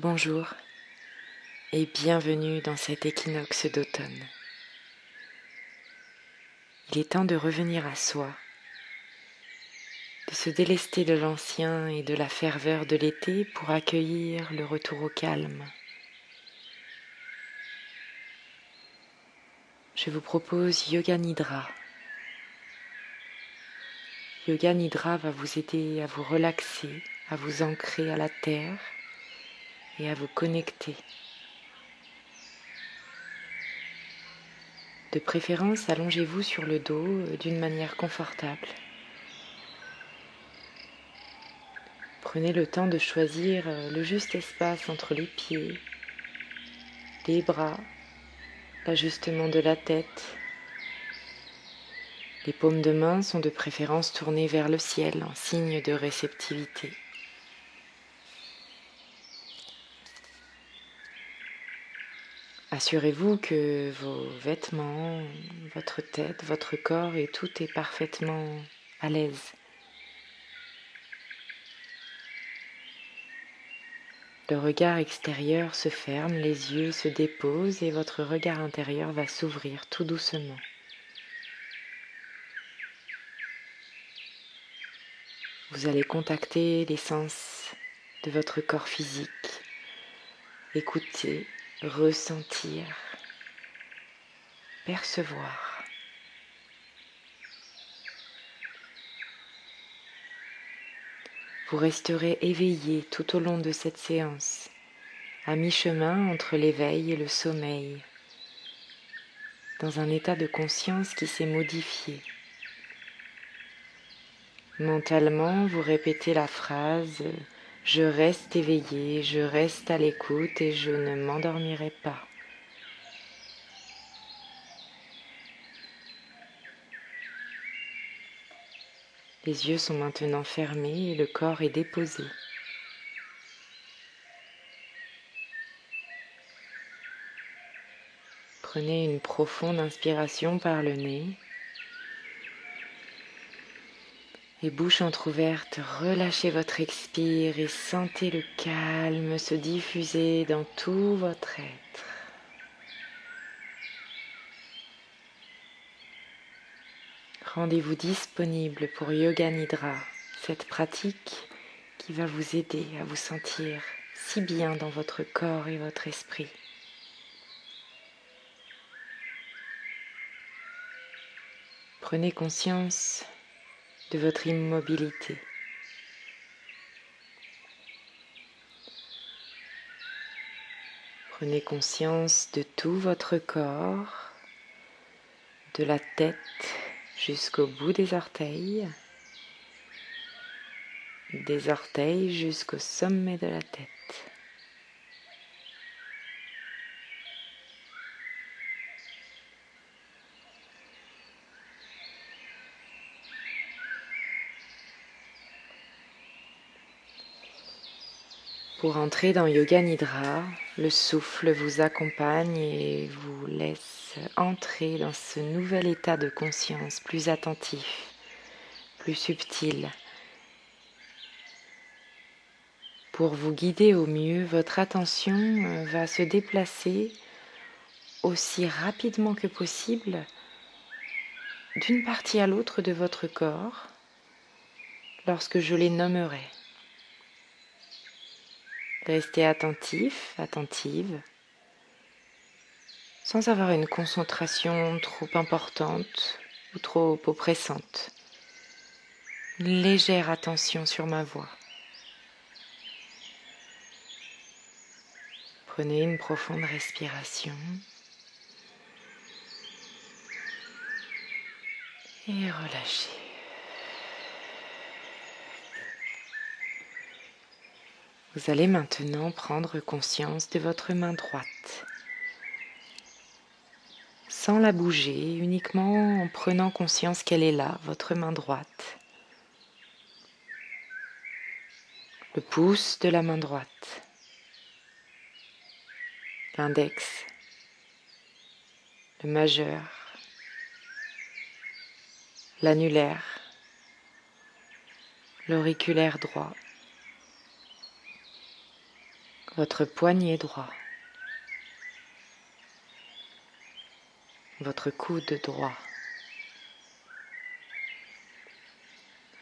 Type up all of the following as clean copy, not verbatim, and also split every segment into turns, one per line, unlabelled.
Bonjour et bienvenue dans cet équinoxe d'automne. Il est temps de revenir à soi, de se délester de l'ancien et de la ferveur de l'été pour accueillir le retour au calme. Je vous propose Yoga Nidra. Yoga Nidra va vous aider à vous relaxer, à vous ancrer à la terre et à vous connecter. De préférence, allongez-vous sur le dos d'une manière confortable. Prenez le temps de choisir le juste espace entre les pieds, les bras, l'ajustement de la tête. Les paumes de main sont de préférence tournées vers le ciel en signe de réceptivité. Assurez-vous que vos vêtements, votre tête, votre corps et tout est parfaitement à l'aise. Le regard extérieur se ferme, les yeux se déposent et votre regard intérieur va s'ouvrir tout doucement. Vous allez contacter les sens de votre corps physique, écouter, ressentir, percevoir. Vous resterez éveillé tout au long de cette séance, à mi-chemin entre l'éveil et le sommeil, dans un état de conscience qui s'est modifié. Mentalement, vous répétez la phrase « Je reste éveillé, je reste à l'écoute et je ne m'endormirai pas ». Les yeux sont maintenant fermés et le corps est déposé. Prenez une profonde inspiration par le nez et bouche entrouverte, relâchez votre expire et sentez le calme se diffuser dans tout votre être. Rendez-vous disponible pour Yoga Nidra, cette pratique qui va vous aider à vous sentir si bien dans votre corps et votre esprit. Prenez conscience de votre immobilité. Prenez conscience de tout votre corps, de la tête jusqu'au bout des orteils jusqu'au sommet de la tête. Pour entrer dans Yoga Nidra, le souffle vous accompagne et vous laisse entrer dans ce nouvel état de conscience plus attentif, plus subtil. Pour vous guider au mieux, votre attention va se déplacer aussi rapidement que possible d'une partie à l'autre de votre corps lorsque je les nommerai. Restez attentif, attentive, sans avoir une concentration trop importante ou trop oppressante. Une légère attention sur ma voix. Prenez une profonde respiration et relâchez. Vous allez maintenant prendre conscience de votre main droite, sans la bouger, uniquement en prenant conscience qu'elle est là, votre main droite. Le pouce de la main droite, l'index, le majeur, l'annulaire, l'auriculaire droit, votre poignet droit, votre coude droit,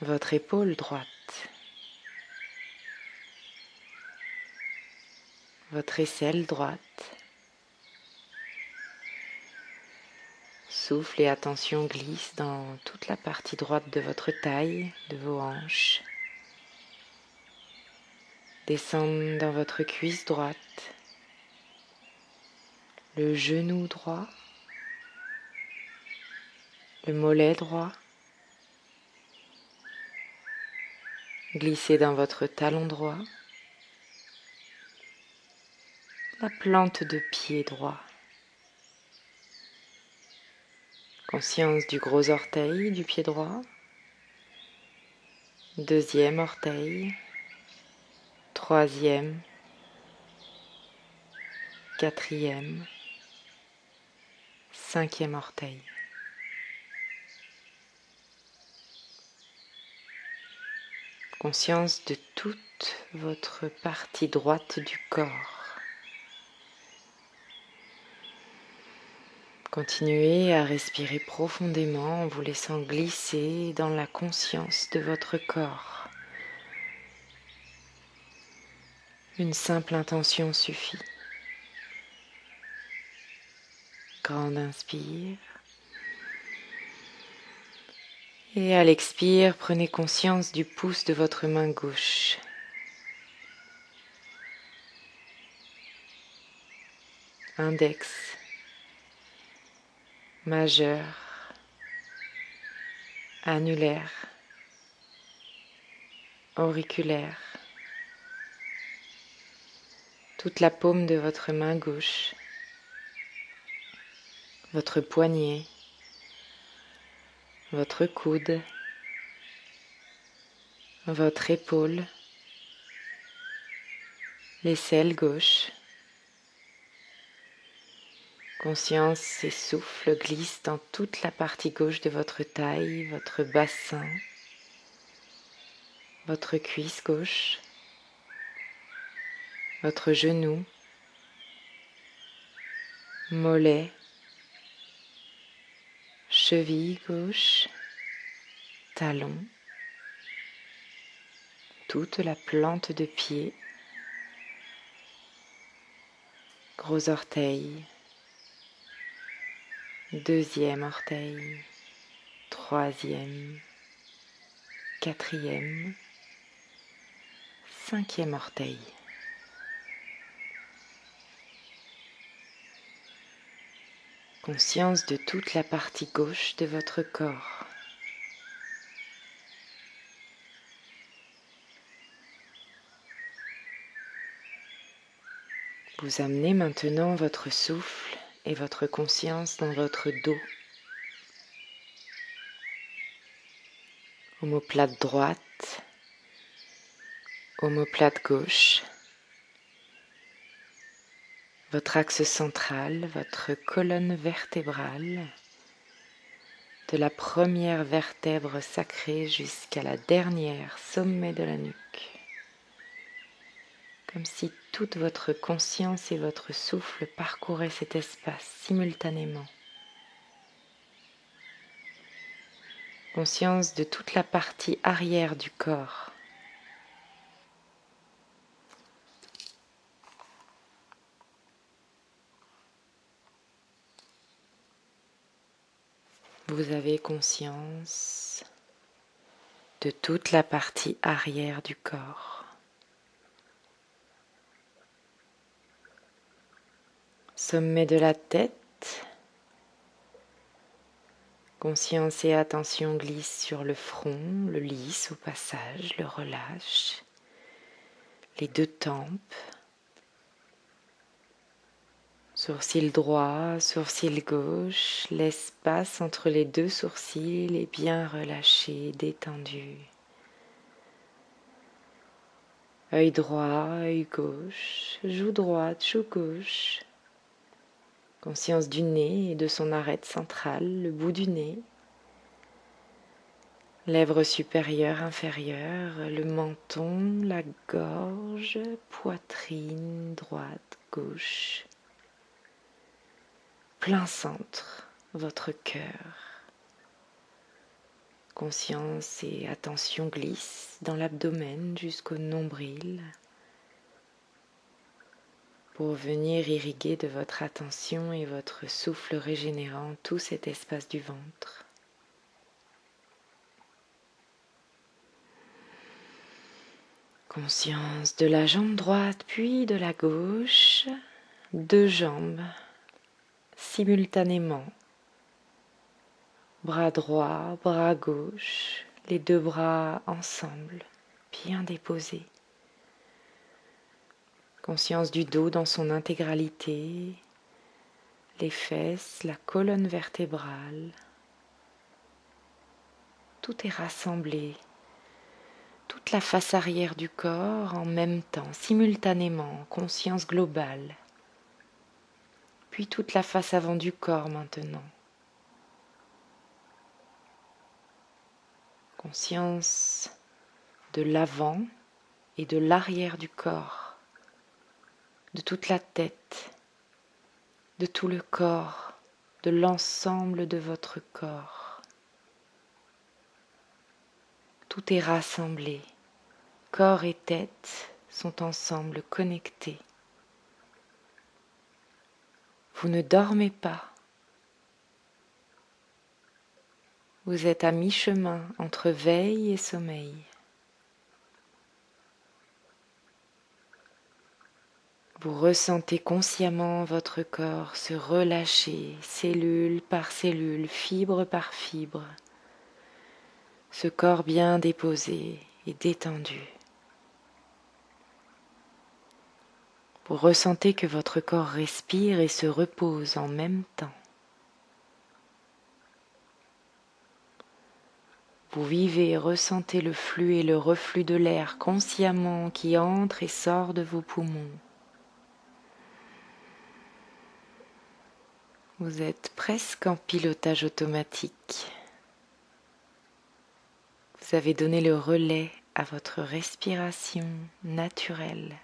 votre épaule droite, votre aisselle droite. Souffle et attention glisse dans toute la partie droite de votre taille, de vos hanches. Descendent dans votre cuisse droite, le genou droit, le mollet droit. Glissez dans votre talon droit, la plante de pied droit. Conscience du gros orteil du pied droit, deuxième orteil, troisième, quatrième, cinquième orteil. Conscience de toute votre partie droite du corps. Continuez à respirer profondément en vous laissant glisser dans la conscience de votre corps. Une simple intention suffit. Grande inspire. Et à l'expire, prenez conscience du pouce de votre main gauche. Index, majeur, annulaire, auriculaire. Toute la paume de votre main gauche, votre poignet, votre coude, votre épaule, l'aisselle gauche. Conscience et souffle glissent dans toute la partie gauche de votre taille, votre bassin, votre cuisse gauche, votre genou, mollet, cheville gauche, talon, toute la plante de pied, gros orteil, deuxième orteil, troisième, quatrième, cinquième orteil. Conscience de toute la partie gauche de votre corps. Vous amenez maintenant votre souffle et votre conscience dans votre dos. Omoplate droite, omoplate gauche. Votre axe central, votre colonne vertébrale, de la première vertèbre sacrée jusqu'à la dernière sommet de la nuque. Comme si toute votre conscience et votre souffle parcouraient cet espace simultanément. Conscience de toute la partie arrière du corps. Vous avez conscience de toute la partie arrière du corps. Sommet de la tête. Conscience et attention glissent sur le front, le lisse au passage, le relâche. Les deux tempes. Sourcil droit, sourcil gauche, l'espace entre les deux sourcils est bien relâché, détendu. Œil droit, œil gauche, joue droite, joue gauche. Conscience du nez et de son arête centrale, le bout du nez. lèvres supérieures, inférieures, le menton, la gorge, poitrine, droite, gauche, plein centre, votre cœur. Conscience et attention glissent dans l'abdomen jusqu'au nombril pour venir irriguer de votre attention et votre souffle régénérant tout cet espace du ventre. Conscience de la jambe droite puis de la gauche, deux jambes simultanément. Bras droit, bras gauche, les deux bras ensemble, bien déposés. Conscience du dos dans son intégralité, les fesses, la colonne vertébrale. Tout est rassemblé, toute la face arrière du corps en même temps, simultanément, conscience globale. Puis toute la face avant du corps maintenant. Conscience de l'avant et de l'arrière du corps, de toute la tête, de tout le corps, de l'ensemble de votre corps. Tout est rassemblé, corps et tête sont ensemble connectés. Vous ne dormez pas. Vous êtes à mi-chemin entre veille et sommeil. Vous ressentez consciemment votre corps se relâcher, cellule par cellule, fibre par fibre. Ce corps bien déposé et détendu. Vous ressentez que votre corps respire et se repose en même temps. Vous vivez et ressentez le flux et le reflux de l'air consciemment qui entre et sort de vos poumons. Vous êtes presque en pilotage automatique. Vous avez donné le relais à votre respiration naturelle.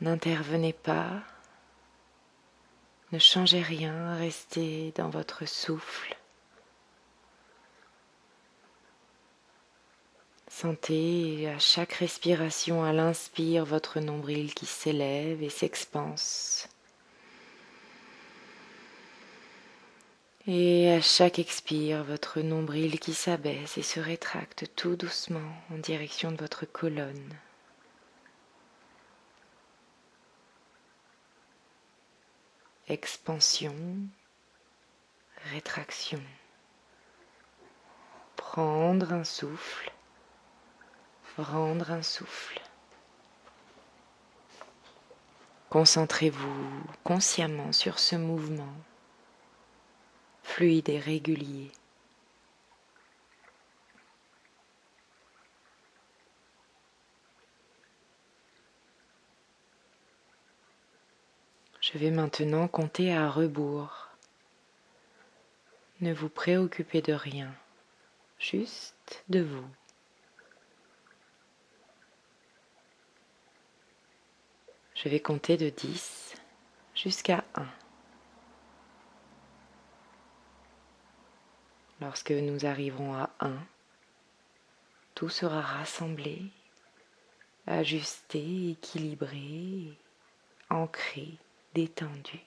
N'intervenez pas, ne changez rien, restez dans votre souffle. Sentez à chaque respiration, à l'inspire, votre nombril qui s'élève et s'expanse. Et à chaque expire, votre nombril qui s'abaisse et se rétracte tout doucement en direction de votre colonne. Expansion, rétraction. Prendre un souffle. Rendre un souffle. Concentrez-vous consciemment sur ce mouvement, fluide et régulier. Je vais maintenant compter à rebours. Ne vous préoccupez de rien, juste de vous. Je vais compter de 10 jusqu'à 1. Lorsque nous arriverons à 1, tout sera rassemblé, ajusté, équilibré, ancré, détendu.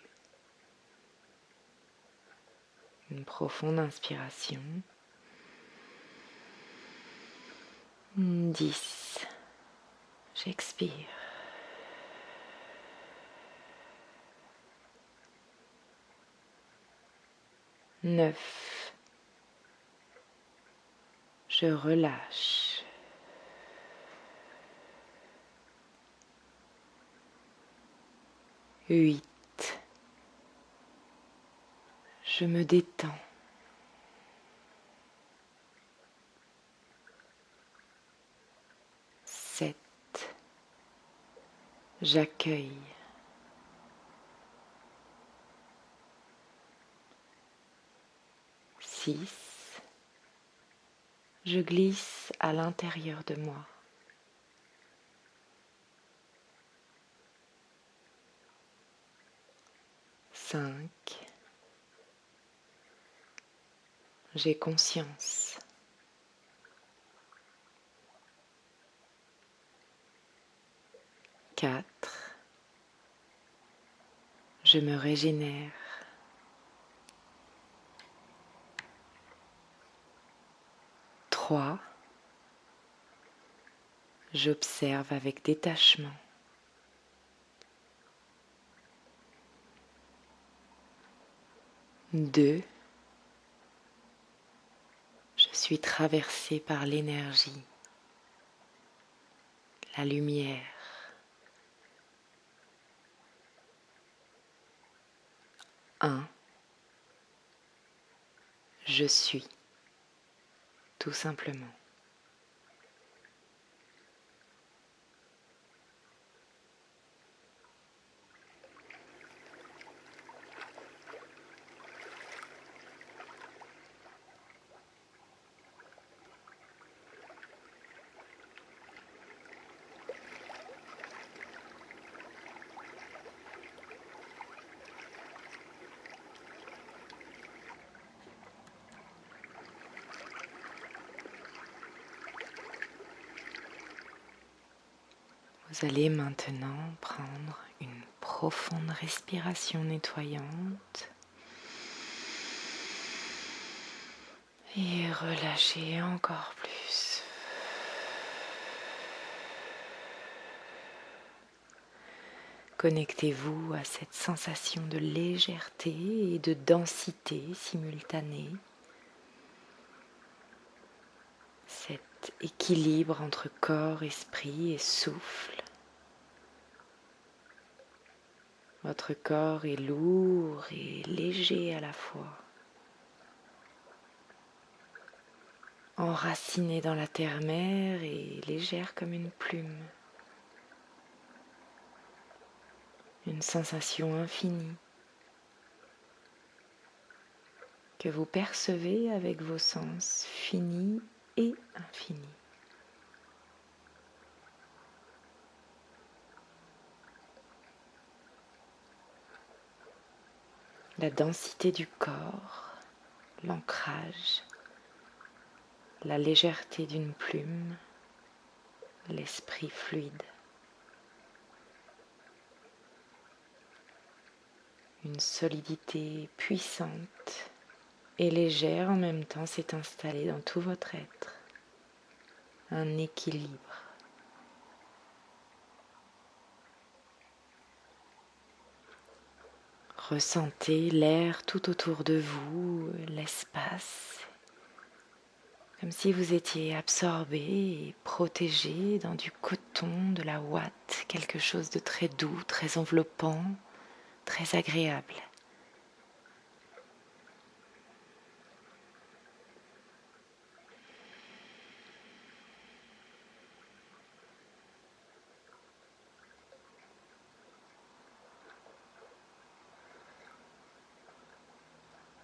Une profonde inspiration. 10. J'expire. 9. Je relâche. 8. Je me détends. 7. J'accueille. 6. je glisse à l'intérieur de moi. Cinq, j'ai conscience. 4, je me régénère. 3, j'observe avec détachement. 2, je suis traversée par l'énergie, la lumière. 1, je suis, tout simplement. Vous allez maintenant prendre une profonde respiration nettoyante et relâcher encore plus. Connectez-vous à cette sensation de légèreté et de densité simultanée, cet équilibre entre corps, esprit et souffle. Votre corps est lourd et léger à la fois, enraciné dans la terre-mère et légère comme une plume. Une sensation infinie que vous percevez avec vos sens finis et infinis. La densité du corps, l'ancrage, la légèreté d'une plume, l'esprit fluide. Une solidité puissante et légère en même temps s'est installée dans tout votre être. Un équilibre. Ressentez l'air tout autour de vous, l'espace, comme si vous étiez absorbé et protégé dans du coton, de la ouate, quelque chose de très doux, très enveloppant, très agréable.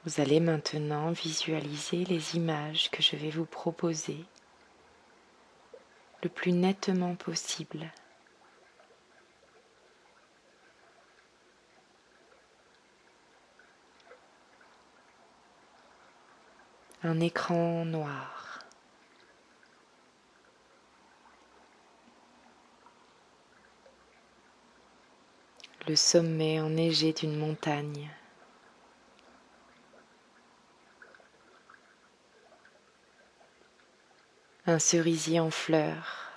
Vous allez maintenant visualiser les images que je vais vous proposer le plus nettement possible. Un écran noir, le sommet enneigé d'une montagne, un cerisier en fleurs,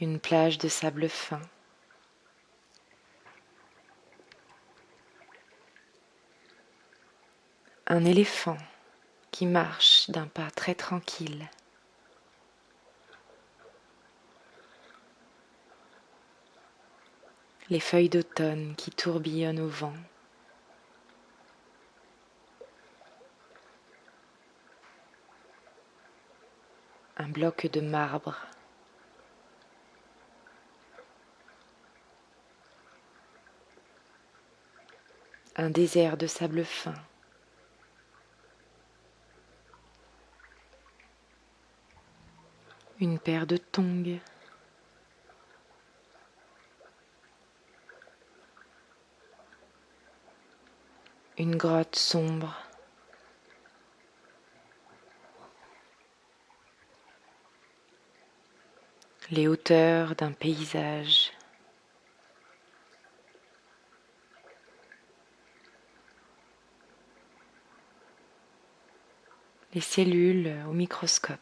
une plage de sable fin, un éléphant qui marche d'un pas très tranquille, les feuilles d'automne qui tourbillonnent au vent, un bloc de marbre, un désert de sable fin. Une paire de tongs. Une grotte sombre. Les hauteurs d'un paysage. Les cellules au microscope.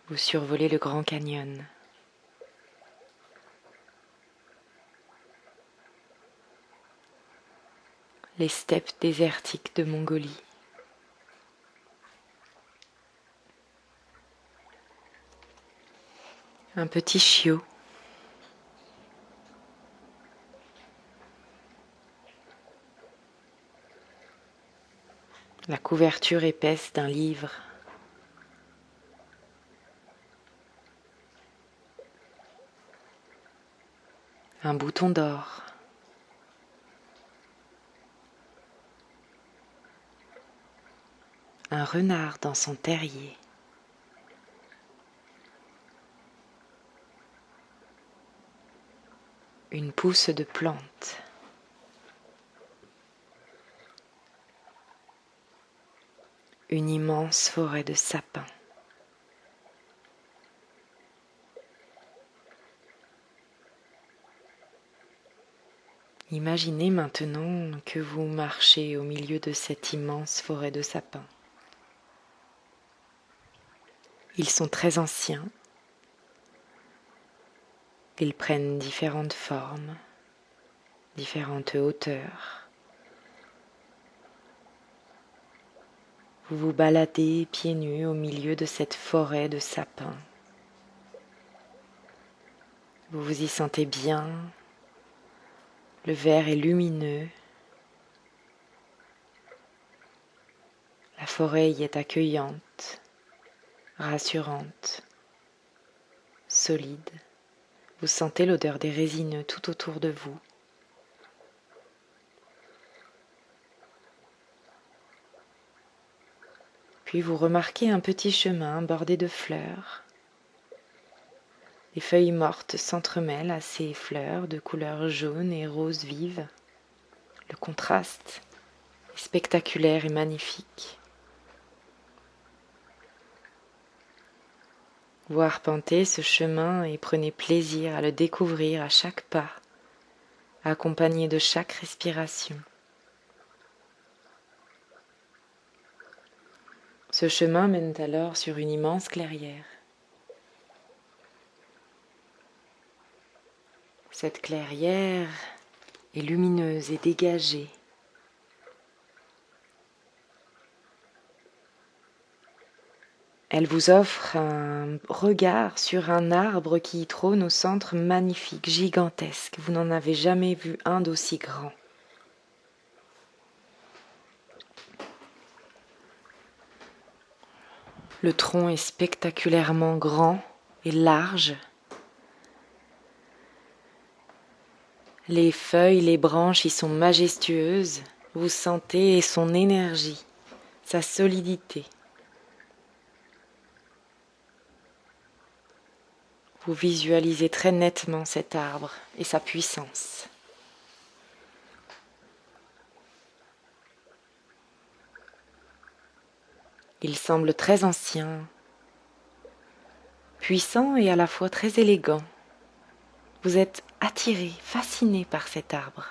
Vous survolez le Grand Canyon. Les steppes désertiques de Mongolie. Un petit chiot. La couverture épaisse d'un livre. Un bouton d'or. Un renard dans son terrier. Une pousse de plante. Une immense forêt de sapins. Imaginez maintenant que vous marchez au milieu de cette immense forêt de sapins. Ils sont très anciens. Ils prennent différentes formes, différentes hauteurs. Vous vous baladez pieds nus au milieu de cette forêt de sapins. Vous vous y sentez bien. Le vert est lumineux. La forêt y est accueillante, rassurante, solide. Vous sentez l'odeur des résineux tout autour de vous. Puis vous remarquez un petit chemin bordé de fleurs. Les feuilles mortes s'entremêlent à ces fleurs de couleur jaune et rose vive. Le contraste est spectaculaire et magnifique. Vous arpentez ce chemin et prenez plaisir à le découvrir à chaque pas, accompagné de chaque respiration. Ce chemin mène alors sur une immense clairière. Cette clairière est lumineuse et dégagée. Elle vous offre un regard sur un arbre qui y trône au centre, magnifique, gigantesque. Vous n'en avez jamais vu un d'aussi grand. Le tronc est spectaculairement grand et large. Les feuilles, les branches y sont majestueuses. Vous sentez son énergie, sa solidité. Vous visualisez très nettement cet arbre et sa puissance. Il semble très ancien, puissant et à la fois très élégant. Vous êtes attiré, fasciné par cet arbre.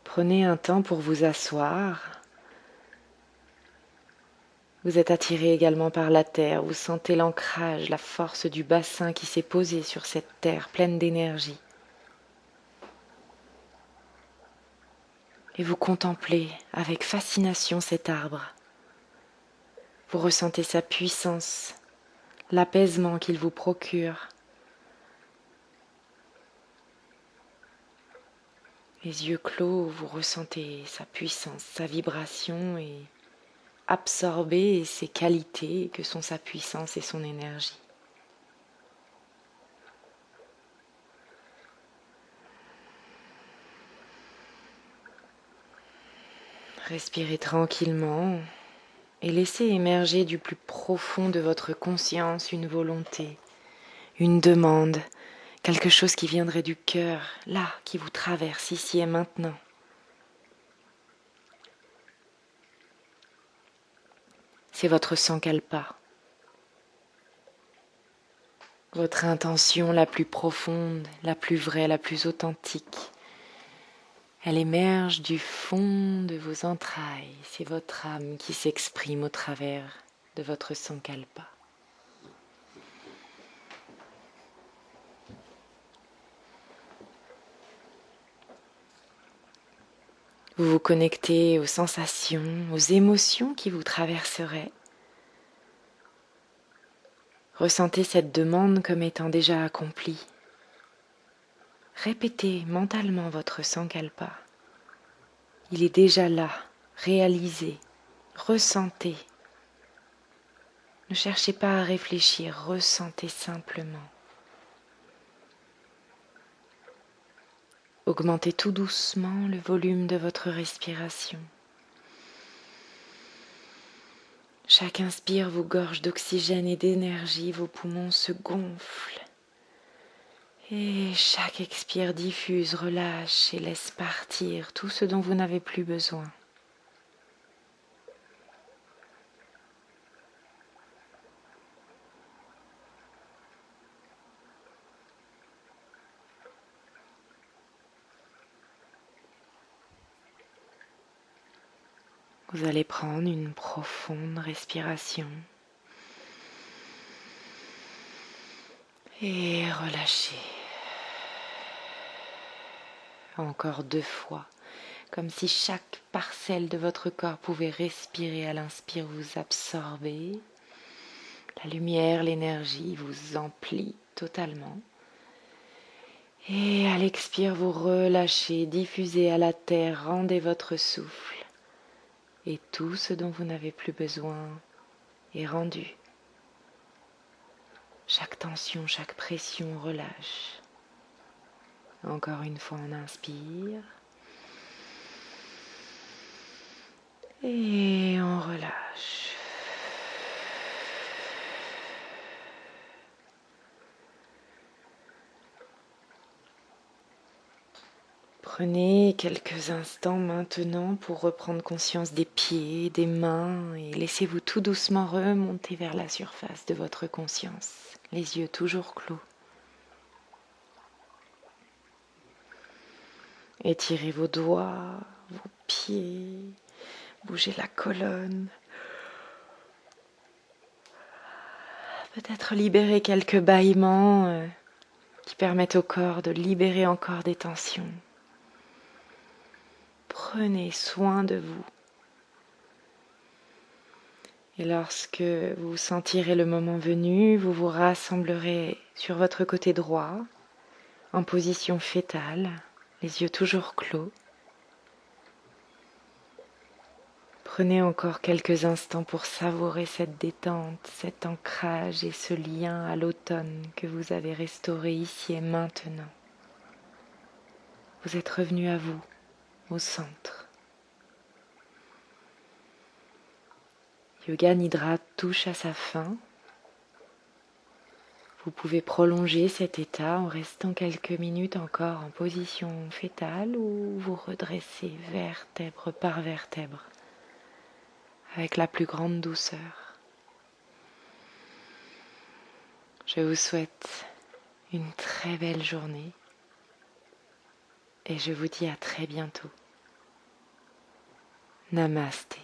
Prenez un temps pour vous asseoir. Vous êtes attiré également par la terre. Vous sentez l'ancrage, la force du bassin qui s'est posé sur cette terre pleine d'énergie. Et vous contemplez avec fascination cet arbre. Vous ressentez sa puissance, l'apaisement qu'il vous procure. Les yeux clos, vous ressentez sa puissance, sa vibration et absorber ses qualités que sont sa puissance et son énergie. Respirez tranquillement et laissez émerger du plus profond de votre conscience une volonté, une demande, quelque chose qui viendrait du cœur, là, qui vous traverse ici et maintenant. C'est votre sankalpa, votre intention la plus profonde, la plus vraie, la plus authentique. Elle émerge du fond de vos entrailles. C'est votre âme qui s'exprime au travers de votre sankalpa. Vous vous connectez aux sensations, aux émotions qui vous traverseraient. Ressentez cette demande comme étant déjà accomplie. Répétez mentalement votre sankalpa. Il est déjà là, réalisé. Ressentez. Ne cherchez pas à réfléchir, ressentez simplement. Augmentez tout doucement le volume de votre respiration. Chaque inspire vous gorge d'oxygène et d'énergie, vos poumons se gonflent. Et chaque expire diffuse, relâche et laisse partir tout ce dont vous n'avez plus besoin. Vous allez prendre une profonde respiration et relâcher. Encore 2 fois, comme si chaque parcelle de votre corps pouvait respirer. À l'inspire, vous absorbez. La lumière, l'énergie vous emplit totalement. Et à l'expire, vous relâchez, diffusez à la terre, rendez votre souffle. Et tout ce dont vous n'avez plus besoin est rendu. Chaque tension, chaque pression relâche. Encore une fois, on inspire. Et on relâche. Prenez quelques instants maintenant pour reprendre conscience des pieds, des mains et laissez-vous tout doucement remonter vers la surface de votre conscience, les yeux toujours clos. Étirez vos doigts, vos pieds, bougez la colonne. Peut-être libérer quelques bâillements qui permettent au corps de libérer encore des tensions. Prenez soin de vous. Et lorsque vous sentirez le moment venu, vous vous rassemblerez sur votre côté droit, en position fétale, les yeux toujours clos. Prenez encore quelques instants pour savourer cette détente, cet ancrage et ce lien à l'automne que vous avez restauré ici et maintenant. Vous êtes revenu à vous, au centre. Yoga Nidra touche à sa fin. Vous pouvez prolonger cet état en restant quelques minutes encore en position fétale ou vous redressez vertèbre par vertèbre avec la plus grande douceur. Je vous souhaite une très belle journée et je vous dis à très bientôt. Namasté.